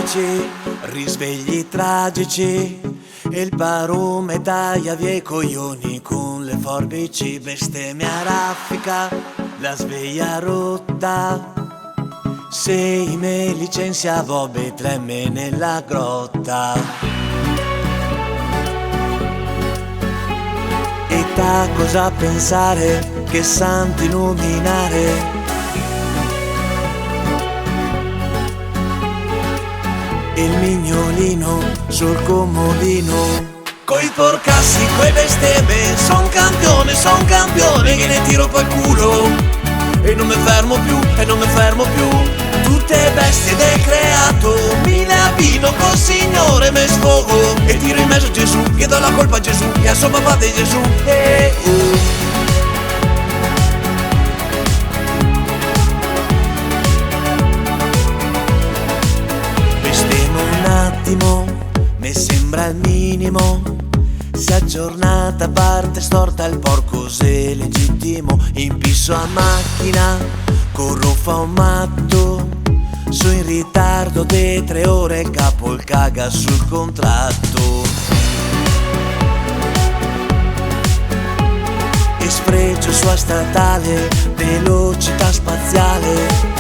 tragici, risvegli tragici, e il barume taglia via i coglioni con le forbici, bestemmia raffica, la sveglia rotta. Se me licenzia Bobby treme nella grotta. E da cosa pensare che santo illuminare? Il mignolino sul comodino. Coi porcassi, coi bestemmie, son campione che ne tiro poi il culo. E non mi fermo più, e non mi fermo più. Tutte bestie del creato, mi ne abbino col Signore, me sfogo e tiro in mezzo a Gesù, che do la colpa a Gesù e a suo papà di Gesù. Bestemmio un attimo, mi sembra il minimo. Si è aggiornata, parte storta, il porco se legittimo. In pisso a macchina, corro fa un matto. Sono in ritardo di 3 ore, il capo il caga sul contratto. E sfregio sua statale, velocità spaziale.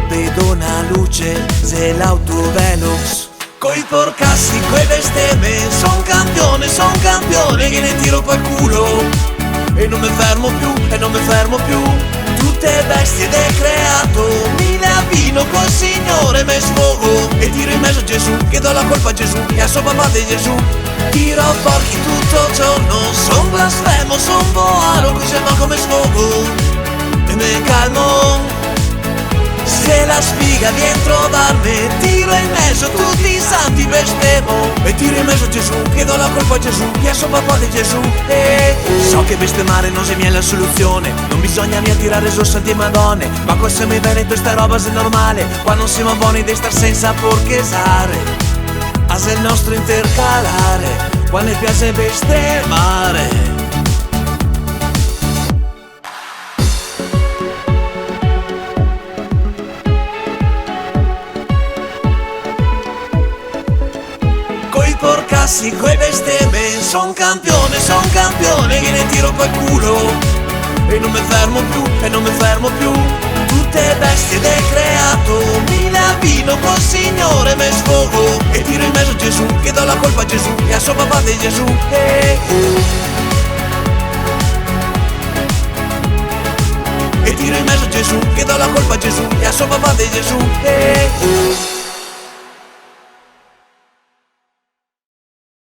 Vedo una luce, se l'autovelox. Coi porcassi, coi bestemmie, son campione che ne tiro poi il culo. E non mi fermo più, e non mi fermo più. Tutte bestie del creato, mi ne abbino col Signore, me sfogo e tiro in mezzo a Gesù, che do la colpa a Gesù e a suo papà di Gesù. Tiro porchi tutto il giorno, son blasfemo, son boaro, così ma come sfogo e me calmo. Se la sfiga viene a trovarmi, tiro in mezzo tutti i santi, bestemmio e tiro in mezzo a Gesù, che do la colpa a Gesù e a suo papà di Gesù. So che bestemmare non sia mia la soluzione, non bisogna mi attirare su santi madonne, ma qua siamo bene questa roba è normale, qua non siamo buoni di star senza porchesare. As è il nostro intercalare, qua ne piace bestemmare. Coi porcassi, coi bestemmie, son campione che ne tiro poi il culo. E non mi fermo più, e non mi fermo più. Tutte bestie del creato, mi ne abbino col Signore, me sfogo e tiro in mezzo a Gesù, che do la colpa a Gesù e a suo papà di Gesù. E tiro in mezzo a Gesù, che do la colpa a Gesù e a suo papà di Gesù.